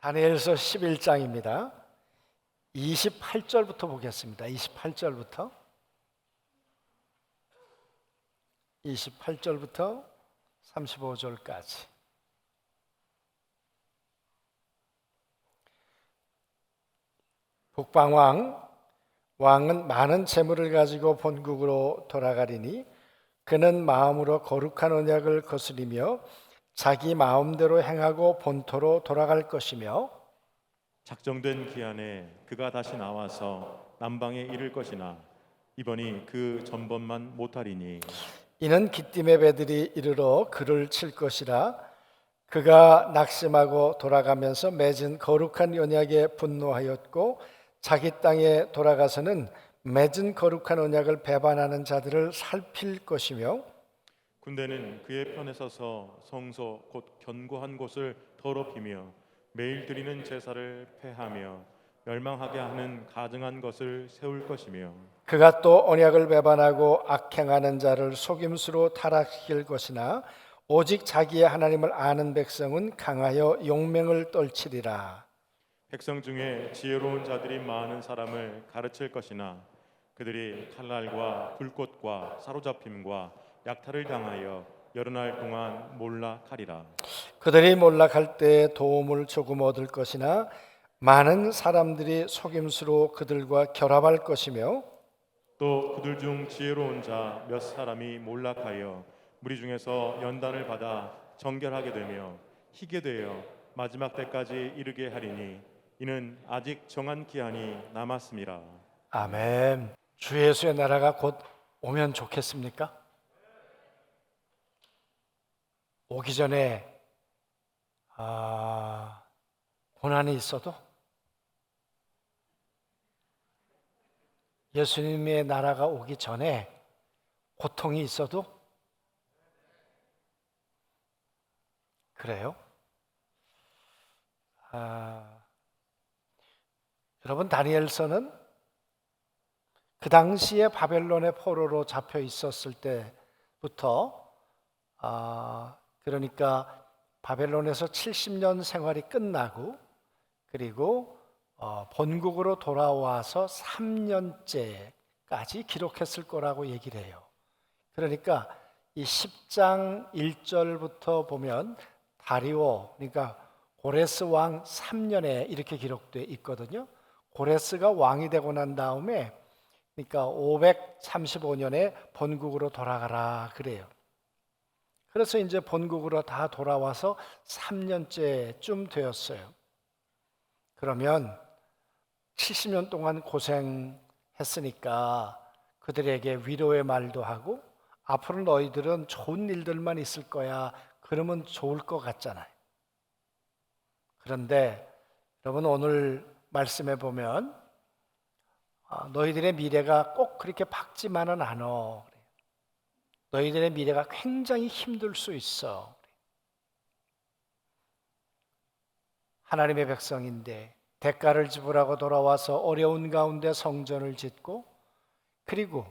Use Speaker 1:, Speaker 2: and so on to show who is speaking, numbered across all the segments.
Speaker 1: 다니엘서 11장입니다. 28절부터 보겠습니다. 28절부터 35절까지. 왕은 많은 재물을 가지고 본국으로 돌아가리니 그는 마음으로 거룩한 언약을 거스리며 자기 마음대로 행하고 본토로 돌아갈 것이며
Speaker 2: 작정된 기한에 그가 다시 나와서 남방에 이를 것이나 이번이 그 전번만 못하리니
Speaker 1: 이는 기띔의 배들이 이르러 그를 칠 것이라. 그가 낙심하고 돌아가면서 맺은 거룩한 언약에 분노하였고 자기 땅에 돌아가서는 맺은 거룩한 언약을 배반하는 자들을 살필 것이며
Speaker 2: 군대는 그의 편에 서서 성소 곧 견고한 곳을 더럽히며 매일 드리는 제사를 폐하며 멸망하게 하는 가증한 것을 세울 것이며
Speaker 1: 그가 또 언약을 배반하고 악행하는 자를 속임수로 타락시킬 것이나 오직 자기의 하나님을 아는 백성은 강하여 용맹을 떨치리라.
Speaker 2: 백성 중에 지혜로운 자들이 많은 사람을 가르칠 것이나 그들이 칼날과 불꽃과 사로잡힘과 약탈을 당하여 여러 날 동안 몰락하리라.
Speaker 1: 그들이 몰락할 때 도움을 조금 얻을 것이나 많은 사람들이 속임수로 그들과 결합할 것이며
Speaker 2: 또 그들 중 지혜로운 자 몇 사람이 몰락하여 무리 중에서 연단을 받아 정결하게 되며 희게 되어 마지막 때까지 이르게 하리니 이는 아직 정한 기한이 남았음이라.
Speaker 1: 아멘. 주 예수의 나라가 곧 오면 좋겠습니까? 오기 전에 고난이 있어도 예수님의 나라가 오기 전에 고통이 있어도 그래요? 여러분, 다니엘서는 그 당시에 바벨론의 포로로 잡혀 있었을 때부터 그러니까 바벨론에서 70년 생활이 끝나고 그리고 본국으로 돌아와서 3년째까지 기록했을 거라고 얘기를 해요. 그러니까 이 10장 1절부터 보면 다리오, 그러니까 고레스 왕 3년에 이렇게 기록되어 있거든요. 고레스가 왕이 되고 난 다음에 그러니까 535년에 본국으로 돌아가라 그래요. 그래서 이제 본국으로 다 돌아와서 3년째쯤 되었어요. 그러면 70년 동안 고생했으니까 그들에게 위로의 말도 하고 앞으로 너희들은 좋은 일들만 있을 거야. 그러면 좋을 것 같잖아요. 그런데 여러분, 오늘 말씀에 보면 너희들의 미래가 꼭 그렇게 밝지만은 않아. 너희들의 미래가 굉장히 힘들 수 있어. 하나님의 백성인데 대가를 지불하고 돌아와서 어려운 가운데 성전을 짓고 그리고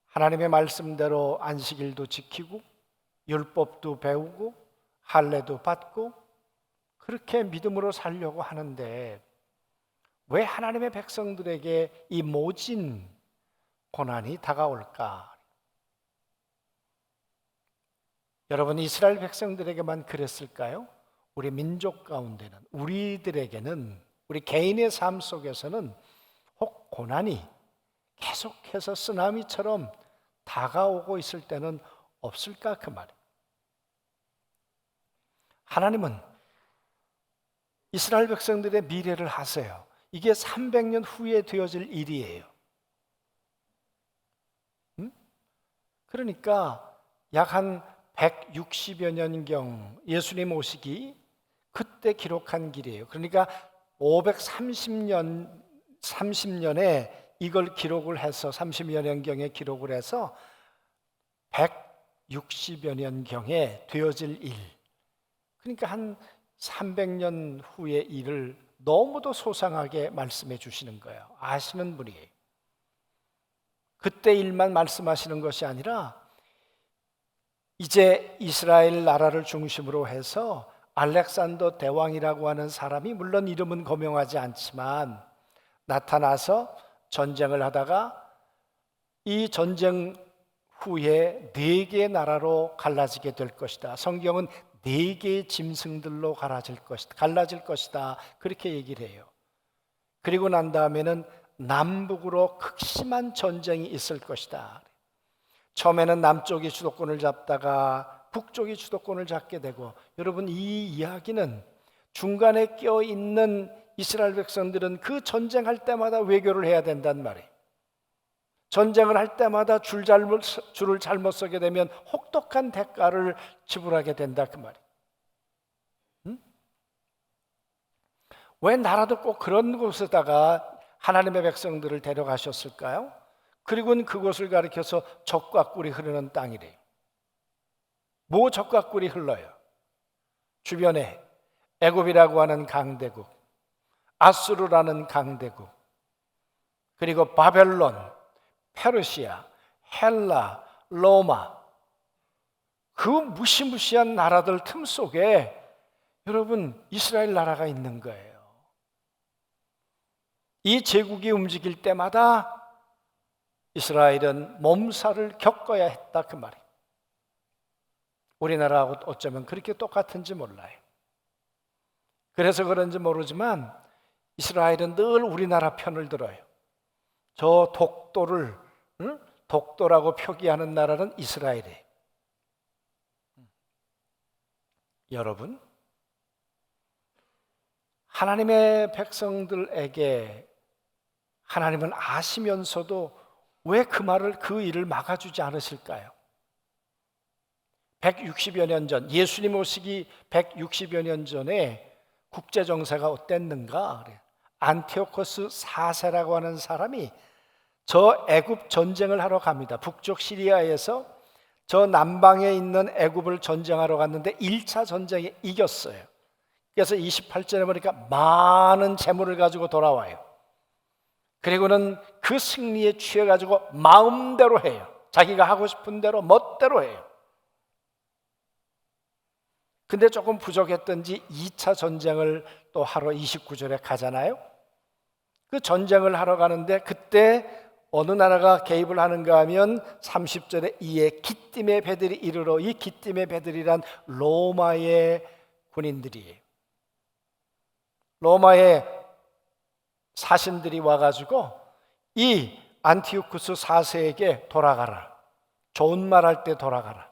Speaker 1: 하나님의 말씀대로 안식일도 지키고 율법도 배우고 할례도 받고 그렇게 믿음으로 살려고 하는데 왜 하나님의 백성들에게 이 모진 고난이 다가올까? 여러분, 이스라엘 백성들에게만 그랬을까요? 우리 민족 가운데는, 우리들에게는, 우리 개인의 삶 속에서는 혹 고난이 계속해서 쓰나미처럼 다가오고 있을 때는 없을까? 그 말이에요. 하나님은 이스라엘 백성들의 미래를 아세요. 이게 300년 후에 되어질 일이에요. 그러니까 약 한 160여 년경 예수님 오시기 그때 기록한 길이에요. 그러니까 530년에 이걸 기록을 해서 30여 년경에 기록을 해서 160여 년경에 되어질 일. 그러니까 한 300년 후의 일을 너무도 소상하게 말씀해 주시는 거예요. 아시는 분이에요. 그때 일만 말씀하시는 것이 아니라 이제 이스라엘 나라를 중심으로 해서 알렉산더 대왕이라고 하는 사람이 물론 이름은 거명하지 않지만 나타나서 전쟁을 하다가 이 전쟁 후에 4개의 나라로 갈라지게 될 것이다. 성경은 4개의 짐승들로 갈라질 것이다. 그렇게 얘기를 해요. 그리고 난 다음에는 남북으로 극심한 전쟁이 있을 것이다. 처음에는 남쪽이 주도권을 잡다가 북쪽이 주도권을 잡게 되고, 여러분 이 이야기는 중간에 껴있는 이스라엘 백성들은 그 전쟁할 때마다 외교를 해야 된단 말이에요. 전쟁을 할 때마다 줄을 잘못 서게 되면 혹독한 대가를 지불하게 된다 그 말이에요. 왜 나라도 꼭 그런 곳에다가 하나님의 백성들을 데려가셨을까요? 그리고는 그곳을 가리켜서 젖과 꿀이 흐르는 땅이래요. 뭐 젖과 꿀이 흘러요? 주변에 애굽이라고 하는 강대국, 아수르라는 강대국, 그리고 바벨론, 페르시아, 헬라, 로마, 그 무시무시한 나라들 틈 속에 여러분 이스라엘 나라가 있는 거예요. 이 제국이 움직일 때마다 이스라엘은 몸살을 겪어야 했다 그 말이에요. 우리나라하고 어쩌면 그렇게 똑같은지 몰라요. 그래서 그런지 모르지만 이스라엘은 늘 우리나라 편을 들어요. 저 독도라고 표기하는 나라는 이스라엘이에요. 여러분, 하나님의 백성들에게 하나님은 아시면서도 왜 그 일을 막아주지 않으실까요? 160여 년 전, 예수님 오시기 160여 년 전에 국제정세가 어땠는가? 안티오코스 4세라고 하는 사람이 저 애굽 전쟁을 하러 갑니다. 북쪽 시리아에서 저 남방에 있는 애굽을 전쟁하러 갔는데 1차 전쟁에 이겼어요. 그래서 28절에 보니까 많은 재물을 가지고 돌아와요. 그리고는 그 승리에 취해가지고 마음대로 해요. 자기가 하고 싶은 대로 멋대로 해요. 근데 조금 부족했던지 2차 전쟁을 또 하러 29절에 가잖아요. 그 전쟁을 하러 가는데 그때 어느 나라가 개입을 하는가 하면 30절에 이에 기띔의 배들이 이르러, 이 기띔의 배들이란 로마의 군인들이에요. 로마의 사신들이 와가지고 이 안티오쿠스 4세에게 돌아가라, 좋은 말 할 때 돌아가라.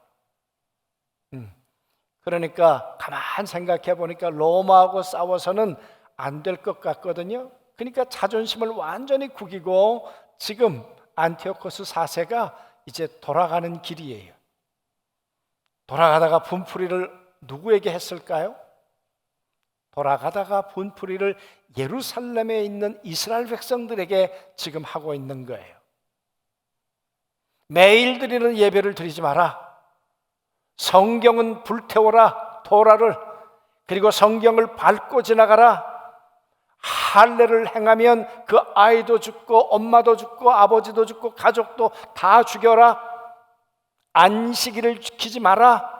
Speaker 1: 그러니까 가만 생각해 보니까 로마하고 싸워서는 안 될 것 같거든요. 그러니까 자존심을 완전히 구기고 지금 안티오코스 4세가 이제 돌아가는 길이에요. 돌아가다가 분풀이를 누구에게 했을까요? 돌아가다가 분풀이를 예루살렘에 있는 이스라엘 백성들에게 지금 하고 있는 거예요. 매일 드리는 예배를 드리지 마라. 성경은 불태워라, 토라를. 그리고 성경을 밟고 지나가라. 할례를 행하면 그 아이도 죽고 엄마도 죽고 아버지도 죽고 가족도 다 죽여라. 안식일을 지키지 마라.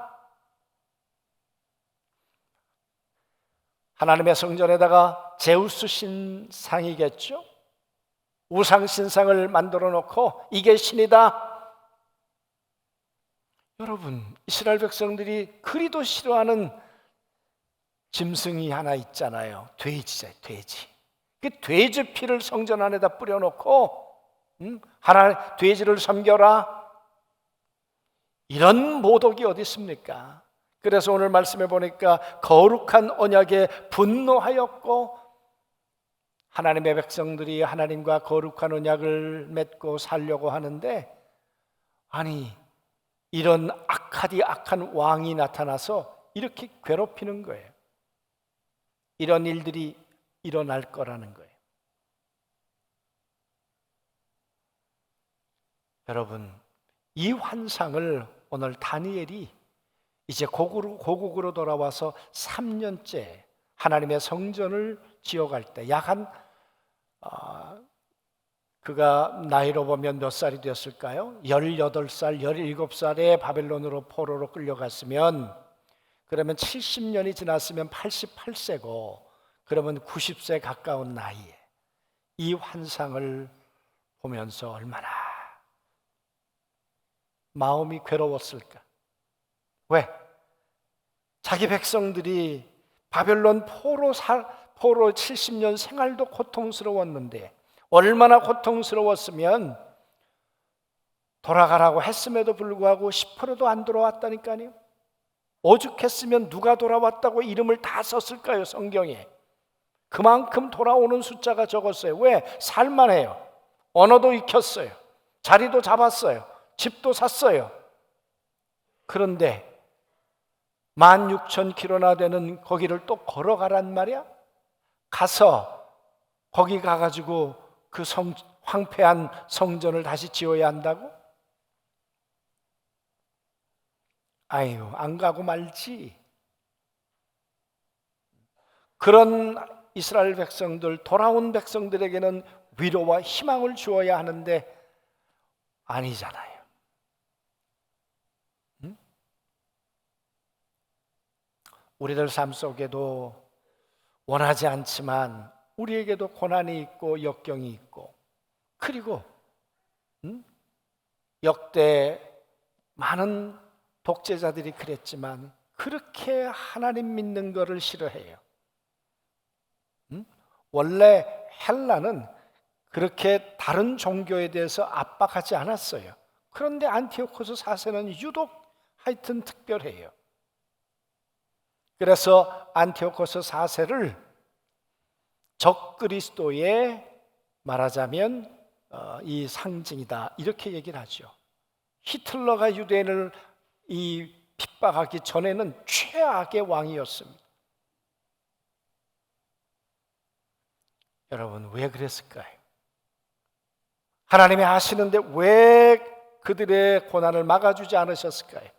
Speaker 1: 하나님의 성전에다가 제우스 신상이겠죠. 우상 신상을 만들어 놓고 이게 신이다. 여러분, 이스라엘 백성들이 그리도 싫어하는 짐승이 하나 있잖아요. 돼지죠, 돼지. 그 돼지 피를 성전 안에다 뿌려놓고 돼지를 섬겨라. 이런 모독이 어디 있습니까? 그래서 오늘 말씀해 보니까 거룩한 언약에 분노하였고, 하나님의 백성들이 하나님과 거룩한 언약을 맺고 살려고 하는데, 아니 이런 악한 왕이 나타나서 이렇게 괴롭히는 거예요. 이런 일들이 일어날 거라는 거예요. 여러분, 이 환상을 오늘 다니엘이 이제 고국으로 돌아와서 3년째 하나님의 성전을 지어갈 때 그가 나이로 보면 몇 살이 되었을까요? 18살, 17살에 바벨론으로 포로로 끌려갔으면 그러면 70년이 지났으면 88세고 그러면 90세 가까운 나이에 이 환상을 보면서 얼마나 마음이 괴로웠을까? 왜? 자기 백성들이 바벨론 포로 70년 생활도 고통스러웠는데 얼마나 고통스러웠으면 돌아가라고 했음에도 불구하고 10%도 안 돌아왔다니까요. 오죽했으면 누가 돌아왔다고 이름을 다 썼을까요, 성경에? 그만큼 돌아오는 숫자가 적었어요. 왜? 살만해요. 언어도 익혔어요. 자리도 잡았어요. 집도 샀어요. 그런데 16,000km나 되는 거기를 또 걸어가란 말이야? 가서 거기 가가지고 그 황폐한 성전을 다시 지어야 한다고? 아유, 안 가고 말지. 그런 이스라엘 백성들, 돌아온 백성들에게는 위로와 희망을 주어야 하는데 아니잖아요. 응? 우리들 삶 속에도 원하지 않지만 우리에게도 고난이 있고 역경이 있고, 그리고 역대 많은 독재자들이 그랬지만 그렇게 하나님 믿는 것을 싫어해요. 원래 헬라는 그렇게 다른 종교에 대해서 압박하지 않았어요. 그런데 안티오코스 4세는 유독 하여튼 특별해요. 그래서 안티오코스 4세를 적그리스도의 말하자면 이 상징이다, 이렇게 얘기를 하죠. 히틀러가 유대인을 핍박하기 전에는 최악의 왕이었습니다. 여러분, 왜 그랬을까요? 하나님이 아시는데 왜 그들의 고난을 막아주지 않으셨을까요?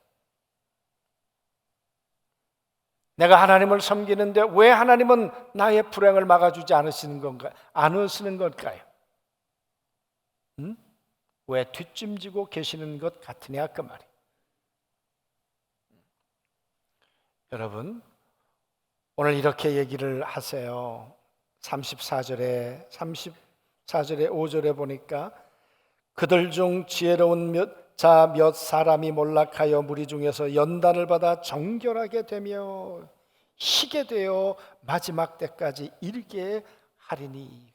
Speaker 1: 내가 하나님을 섬기는데 왜 하나님은 나의 불행을 막아주지 않으시는 걸까요? 왜 뒷짐지고 계시는 것 같으냐 그 말이에요. 여러분, 오늘 이렇게 얘기를 하세요. 34절에 5절에 보니까 그들 중 지혜로운 몇 사람이 몰락하여 무리 중에서 연단을 받아 정결하게 되며 희게 되어 마지막 때까지 이르게 하리니.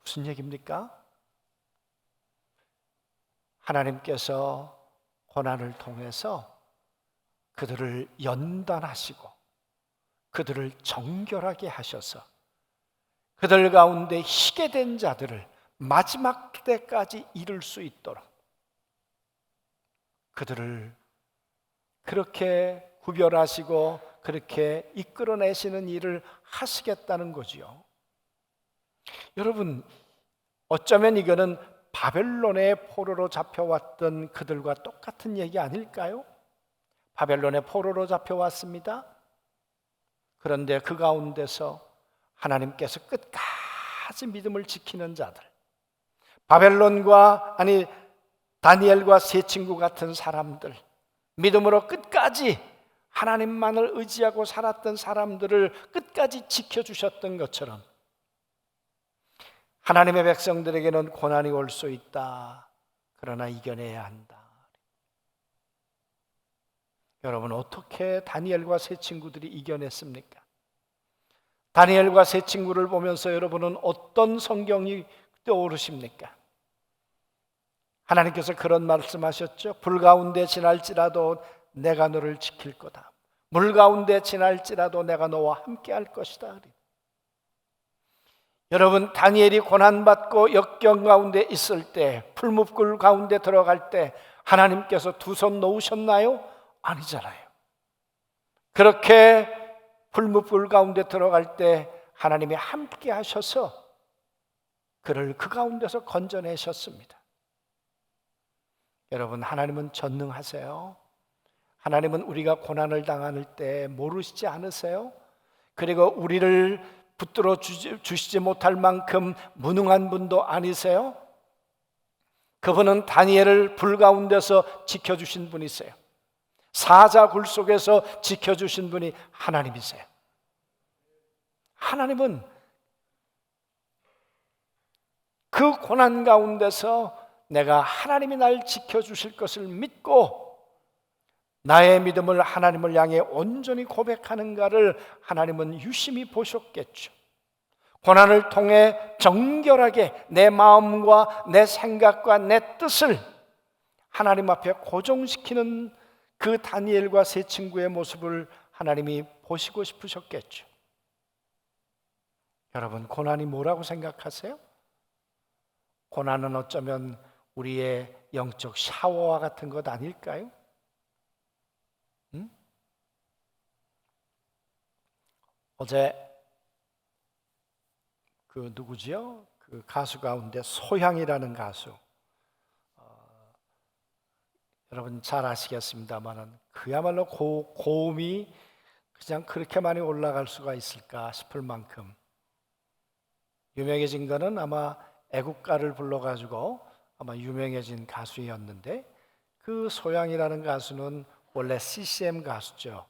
Speaker 1: 무슨 얘기입니까? 하나님께서 고난을 통해서 그들을 연단하시고 그들을 정결하게 하셔서 그들 가운데 희게 된 자들을 마지막 때까지 이룰 수 있도록 그들을 그렇게 구별하시고 그렇게 이끌어내시는 일을 하시겠다는 거지요. 여러분, 어쩌면 이거는 바벨론의 포로로 잡혀왔던 그들과 똑같은 얘기 아닐까요? 바벨론의 포로로 잡혀왔습니다. 그런데 그 가운데서 하나님께서 끝까지 믿음을 지키는 자들, 다니엘과 세 친구 같은 사람들, 믿음으로 끝까지 하나님만을 의지하고 살았던 사람들을 끝까지 지켜주셨던 것처럼 하나님의 백성들에게는 고난이 올 수 있다. 그러나 이겨내야 한다. 여러분, 어떻게 다니엘과 세 친구들이 이겨냈습니까? 다니엘과 세 친구를 보면서 여러분은 어떤 성경이 떠오르십니까? 하나님께서 그런 말씀하셨죠. 불 가운데 지날지라도 내가 너를 지킬 거다. 물 가운데 지날지라도 내가 너와 함께 할 것이다. 여러분, 다니엘이 고난받고 역경 가운데 있을 때, 풀무불 가운데 들어갈 때 하나님께서 두 손 놓으셨나요? 아니잖아요. 그렇게 풀무불 가운데 들어갈 때 하나님이 함께 하셔서 그를 그 가운데서 건져내셨습니다. 여러분, 하나님은 전능하세요. 하나님은 우리가 고난을 당할 때 모르시지 않으세요? 그리고 우리를 붙들어 주시지 못할 만큼 무능한 분도 아니세요? 그분은 다니엘을 불 가운데서 지켜주신 분이세요. 사자굴 속에서 지켜주신 분이 하나님이세요. 하나님은 그 고난 가운데서 내가 하나님이 날 지켜주실 것을 믿고 나의 믿음을 하나님을 향해 온전히 고백하는가를 하나님은 유심히 보셨겠죠. 고난을 통해 정결하게 내 마음과 내 생각과 내 뜻을 하나님 앞에 고정시키는 그 다니엘과 세 친구의 모습을 하나님이 보시고 싶으셨겠죠. 여러분, 고난이 뭐라고 생각하세요? 고난은 어쩌면 우리의 영적 샤워와 같은 것 아닐까요? 어제 그 누구지요? 그 가수 가운데 소향이라는 가수, 여러분 잘 아시겠습니다만은 그야말로 고음이 그냥 그렇게 많이 올라갈 수가 있을까 싶을 만큼 유명해진 거는 아마 애국가를 불러가지고 아마 유명해진 가수였는데, 그 소향이라는 가수는 원래 CCM 가수죠.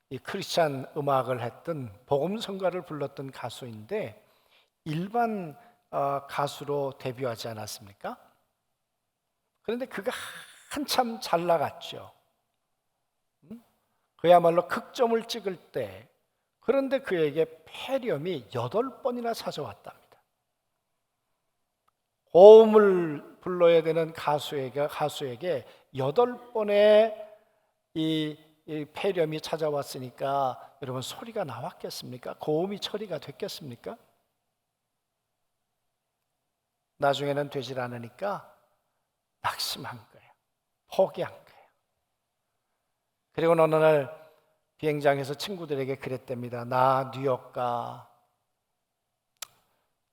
Speaker 1: 이 크리스찬 음악을 했던 복음성가를 불렀던 가수인데 일반 가수로 데뷔하지 않았습니까? 그런데 그가 한참 잘 나갔죠. 그야말로 극점을 찍을 때, 그런데 그에게 폐렴이 8번이나 찾아왔답니다. 고음을 불러야 되는 가수에게 8번의 이 폐렴이 찾아왔으니까 여러분, 소리가 나왔겠습니까? 고음이 처리가 됐겠습니까? 나중에는 되질 않으니까 낙심한 거예요. 포기한 거예요. 그리고 어느 날 비행장에서 친구들에게 그랬답니다. 나 뉴욕 가.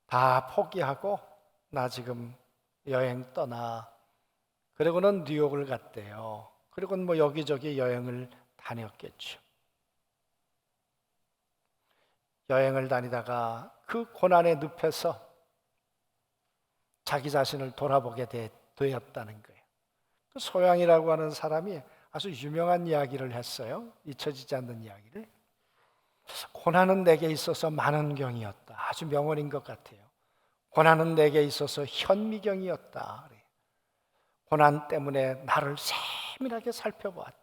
Speaker 1: 다 포기하고 나 지금 여행 떠나. 그리고는 뉴욕을 갔대요. 그리고는 뭐 여기저기 여행을 다녔겠죠. 여행을 다니다가 그 고난의 늪에서 자기 자신을 돌아보게 되었다는 거예요. 그 소양이라고 하는 사람이 아주 유명한 이야기를 했어요. 잊혀지지 않는 이야기를. 고난은 내게 있어서 만원경이었다. 아주 명언인 것 같아요. 고난은 내게 있어서 현미경이었다. 고난 때문에 나를 세밀하게 살펴보았다.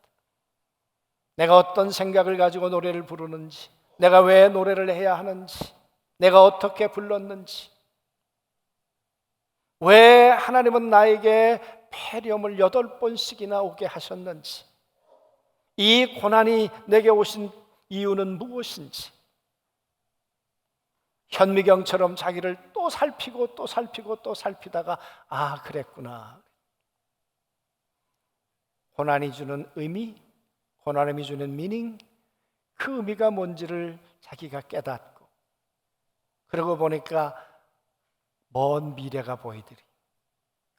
Speaker 1: 내가 어떤 생각을 가지고 노래를 부르는지, 내가 왜 노래를 해야 하는지, 내가 어떻게 불렀는지, 왜 하나님은 나에게 폐렴을 8번씩이나 오게 하셨는지, 이 고난이 내게 오신 이유는 무엇인지, 현미경처럼 자기를 또 살피고 또 살피고 또 살피다가 아, 그랬구나. 고난이 주는 의미, 고난이 주는 미닝, 그 의미가 뭔지를 자기가 깨닫고, 그러고 보니까 먼 미래가 보이더니,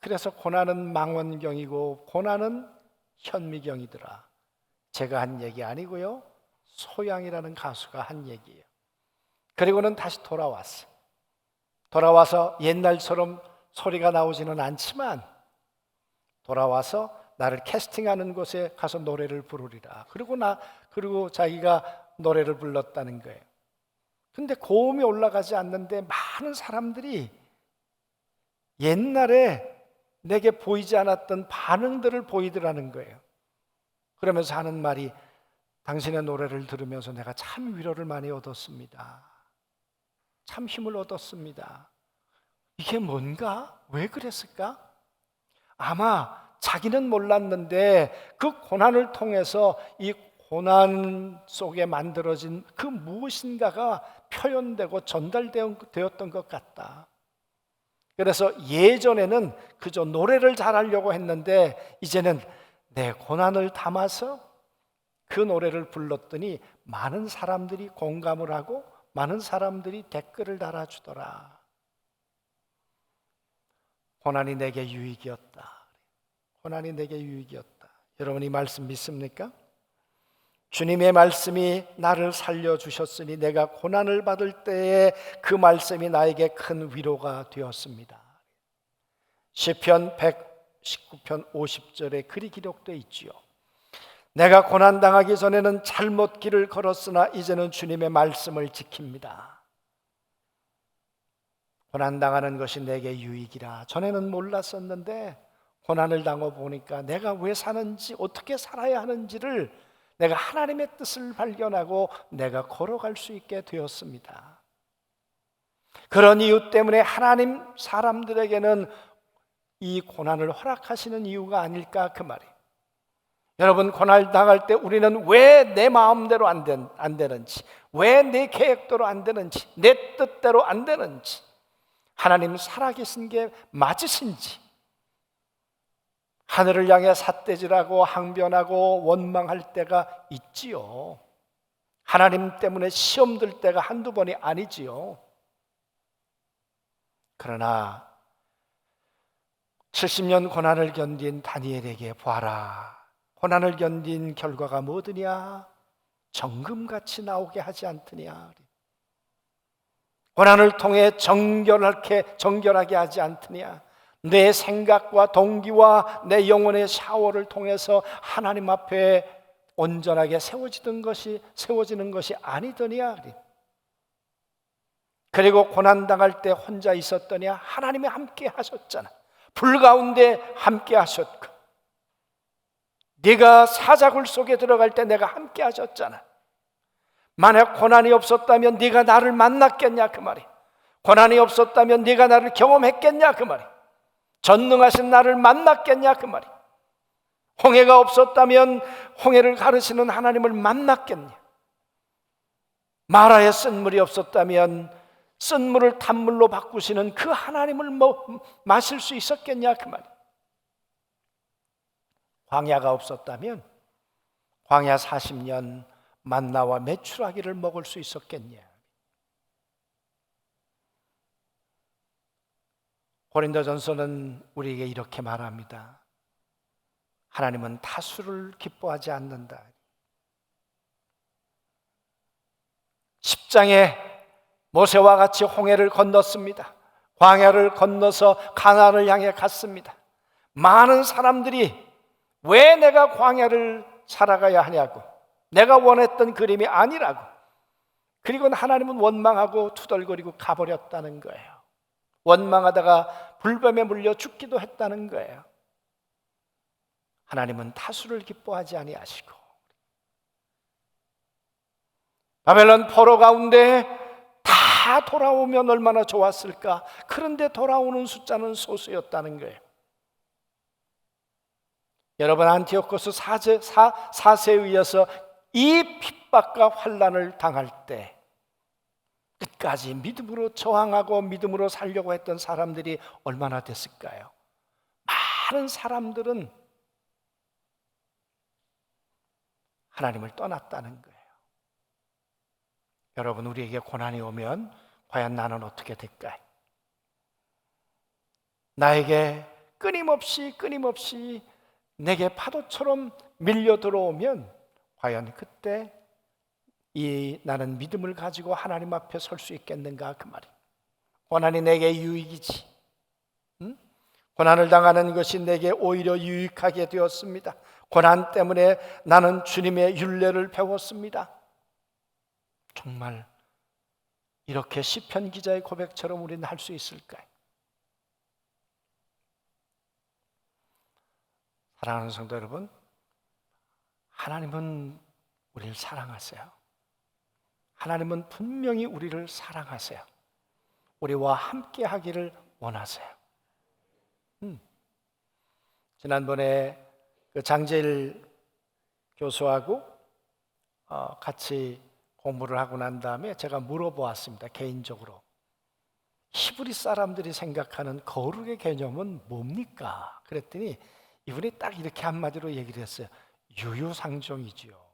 Speaker 1: 그래서 고난은 망원경이고 고난은 현미경이더라. 제가 한 얘기 아니고요, 소양이라는 가수가 한 얘기예요. 그리고는 다시 돌아왔어. 돌아와서 옛날처럼 소리가 나오지는 않지만 돌아와서 나를 캐스팅하는 곳에 가서 노래를 부르리라. 그리고 자기가 노래를 불렀다는 거예요. 근데 고음이 올라가지 않는데 많은 사람들이 옛날에 내게 보이지 않았던 반응들을 보이더라는 거예요. 그러면서 하는 말이, 당신의 노래를 들으면서 내가 참 위로를 많이 얻었습니다. 참 힘을 얻었습니다. 이게 뭔가? 왜 그랬을까? 아마 자기는 몰랐는데 그 고난을 통해서 이 고난 속에 만들어진 그 무엇인가가 표현되고 전달되었던 것 같다. 그래서 예전에는 그저 노래를 잘하려고 했는데 이제는 내 고난을 담아서 그 노래를 불렀더니 많은 사람들이 공감을 하고 많은 사람들이 댓글을 달아주더라. 고난이 내게 유익이었다. 고난이 내게 유익이었다. 여러분, 이 말씀 믿습니까? 주님의 말씀이 나를 살려주셨으니 내가 고난을 받을 때에 그 말씀이 나에게 큰 위로가 되었습니다. 시편 119편 50절에 글이 기록되어 있지요. 내가 고난당하기 전에는 잘못 길을 걸었으나 이제는 주님의 말씀을 지킵니다. 고난당하는 것이 내게 유익이라. 전에는 몰랐었는데 고난을 당해 보니까 내가 왜 사는지, 어떻게 살아야 하는지를 내가 하나님의 뜻을 발견하고 내가 걸어갈 수 있게 되었습니다. 그런 이유 때문에 하나님 사람들에게는 이 고난을 허락하시는 이유가 아닐까, 그 말이에요. 여러분, 고난을 당할 때 우리는 왜 내 마음대로 안 되는지, 왜 내 계획대로 안 되는지, 내 뜻대로 안 되는지, 하나님 살아계신 게 맞으신지, 하늘을 향해 삿대질하고 항변하고 원망할 때가 있지요. 하나님 때문에 시험 들 때가 한두 번이 아니지요. 그러나 70년 고난을 견딘 다니엘에게 보아라, 고난을 견딘 결과가 뭐더냐? 정금같이 나오게 하지 않더냐? 고난을 통해 정결하게 하지 않더냐? 내 생각과 동기와 내 영혼의 샤워를 통해서 하나님 앞에 온전하게 세워지는 것이 아니더냐? 그리고 고난당할 때 혼자 있었더냐? 하나님이 함께 하셨잖아. 불 가운데 함께 하셨고, 네가 사자굴 속에 들어갈 때 내가 함께 하셨잖아. 만약 고난이 없었다면 네가 나를 만났겠냐, 그 말이. 고난이 없었다면 네가 나를 경험했겠냐, 그 말이. 전능하신 나를 만났겠냐, 그 말이. 홍해가 없었다면 홍해를 가르시는 하나님을 만났겠냐. 마라에 쓴물이 없었다면 쓴물을 단물로 바꾸시는 그 하나님을 마실 수 있었겠냐, 그 말이. 광야가 없었다면 광야 40년 만나와 메추라기를 먹을 수 있었겠냐. 고린도전서는 우리에게 이렇게 말합니다. 하나님은 타수를 기뻐하지 않는다. 10장에 모세와 같이 홍해를 건넜습니다. 광야를 건너서 가나안을 향해 갔습니다. 많은 사람들이 왜 내가 광야를 살아가야 하냐고, 내가 원했던 그림이 아니라고, 그리고 하나님은 원망하고 투덜거리고 가버렸다는 거예요. 원망하다가 불뱀에 물려 죽기도 했다는 거예요. 하나님은 타수를 기뻐하지 아니하시고, 바벨론 포로 가운데 다 돌아오면 얼마나 좋았을까. 그런데 돌아오는 숫자는 소수였다는 거예요. 여러분, 안티오코스 4세에 의해서 이 핍박과 환난을 당할 때 끝까지 믿음으로 저항하고 믿음으로 살려고 했던 사람들이 얼마나 됐을까요? 많은 사람들은 하나님을 떠났다는 거예요. 여러분, 우리에게 고난이 오면 과연 나는 어떻게 될까요? 나에게 끊임없이 내게 파도처럼 밀려 들어오면 과연 그때 나는 믿음을 가지고 하나님 앞에 설 수 있겠는가, 그 말이에요. 고난이 내게 유익이지. 고난을 당하는 것이 내게 오히려 유익하게 되었습니다. 고난 때문에 나는 주님의 율례를 배웠습니다. 정말 이렇게 시편 기자의 고백처럼 우리는 할 수 있을까요? 사랑하는 성도 여러분, 하나님은 우리를 사랑하세요. 하나님은 분명히 우리를 사랑하세요. 우리와 함께 하기를 원하세요. 지난번에 그 장제일 교수하고 같이 공부를 하고 난 다음에 제가 물어보았습니다. 개인적으로 히브리 사람들이 생각하는 거룩의 개념은 뭡니까? 그랬더니 이분이 딱 이렇게 한마디로 얘기를 했어요. 유유상종이지요.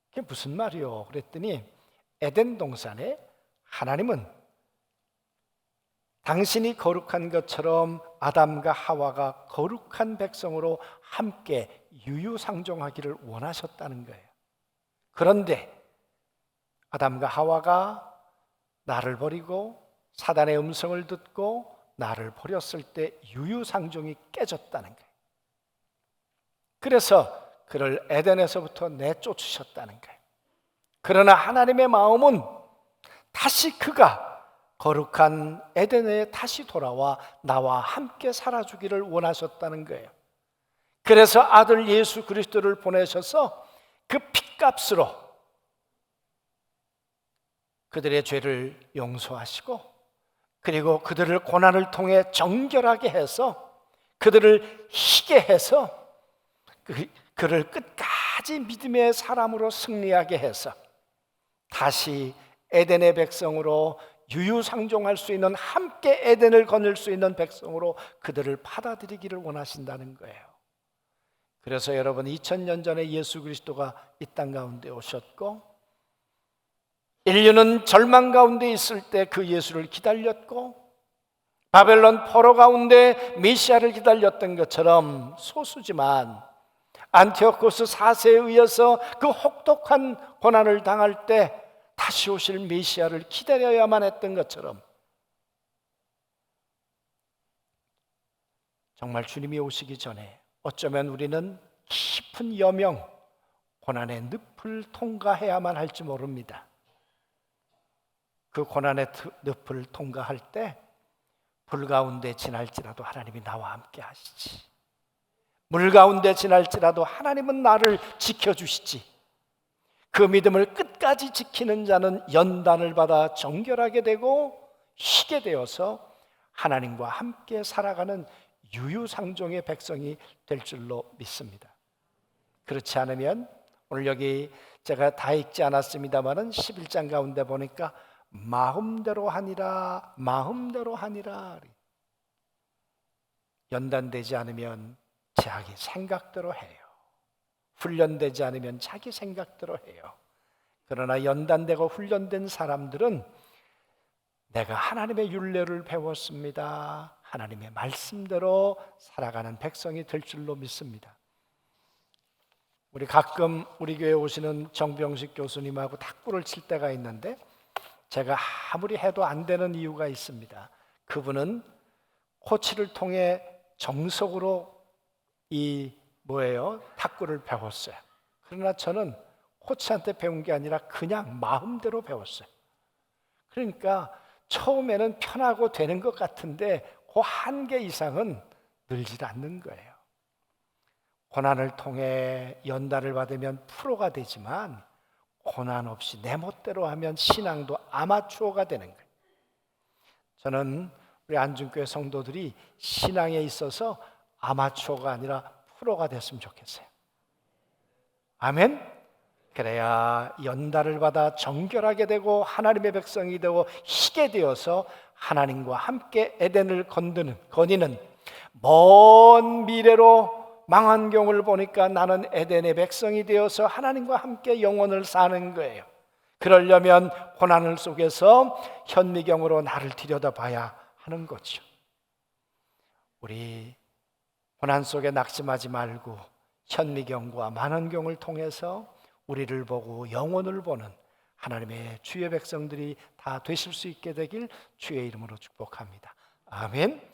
Speaker 1: 그게 무슨 말이요? 그랬더니 에덴 동산에 하나님은 당신이 거룩한 것처럼 아담과 하와가 거룩한 백성으로 함께 유유상종하기를 원하셨다는 거예요. 그런데 아담과 하와가 나를 버리고 사단의 음성을 듣고 나를 버렸을 때 유유상종이 깨졌다는 거예요. 그래서 그를 에덴에서부터 내쫓으셨다는 거예요. 그러나 하나님의 마음은 다시 그가 거룩한 에덴에 다시 돌아와 나와 함께 살아주기를 원하셨다는 거예요. 그래서 아들 예수 그리스도를 보내셔서 그 핏값으로 그들의 죄를 용서하시고, 그리고 그들을 고난을 통해 정결하게 해서 그들을 희게 해서 그를 끝까지 믿음의 사람으로 승리하게 해서 다시 에덴의 백성으로 유유상종할 수 있는, 함께 에덴을 거닐 수 있는 백성으로 그들을 받아들이기를 원하신다는 거예요. 그래서 여러분, 2000년 전에 예수 그리스도가 이 땅 가운데 오셨고, 인류는 절망 가운데 있을 때 그 예수를 기다렸고, 바벨론 포로 가운데 메시아를 기다렸던 것처럼 소수지만 안티오코스 4세에 의해서 그 혹독한 고난을 당할 때 다시 오실 메시아를 기다려야만 했던 것처럼, 정말 주님이 오시기 전에 어쩌면 우리는 깊은 여명, 고난의 늪을 통과해야만 할지 모릅니다. 그 고난의 늪을 통과할 때 불 가운데 지날지라도 하나님이 나와 함께 하시지, 물 가운데 지날지라도 하나님은 나를 지켜주시지, 그 믿음을 끝까지 지키는 자는 연단을 받아 정결하게 되고 희게 되어서 하나님과 함께 살아가는 유유상종의 백성이 될 줄로 믿습니다. 그렇지 않으면 오늘 여기 제가 다 읽지 않았습니다마는 11장 가운데 보니까 마음대로 하니라, 마음대로 하니라. 연단되지 않으면 자기 생각대로 해요. 훈련되지 않으면 자기 생각대로 해요. 그러나 연단되고 훈련된 사람들은 내가 하나님의 율례를 배웠습니다, 하나님의 말씀대로 살아가는 백성이 될 줄로 믿습니다. 우리 가끔 우리 교회 오시는 정병식 교수님하고 탁구를 칠 때가 있는데, 제가 아무리 해도 안 되는 이유가 있습니다. 그분은 코치를 통해 정석으로 탁구를 배웠어요. 그러나 저는 코치한테 배운 게 아니라 그냥 마음대로 배웠어요. 그러니까 처음에는 편하고 되는 것 같은데 그 한계 이상은 늘지 않는 거예요. 고난을 통해 연단을 받으면 프로가 되지만, 고난 없이 내 멋대로 하면 신앙도 아마추어가 되는 거예요. 저는 우리 안중교회 성도들이 신앙에 있어서 아마추어가 아니라 프로가 됐으면 좋겠어요. 아멘? 그래야 연단을 받아 정결하게 되고 하나님의 백성이 되고 희게 되어서 하나님과 함께 에덴을 거니는 먼 미래로 망원경을 보니까 나는 에덴의 백성이 되어서 하나님과 함께 영원을 사는 거예요. 그러려면 고난을 속에서 현미경으로 나를 들여다봐야 하는 거죠. 우리 고난 속에 낙심하지 말고 현미경과 망원경을 통해서 우리를 보고 영원을 보는 하나님의 주의 백성들이 다 되실 수 있게 되길 주의 이름으로 축복합니다. 아멘.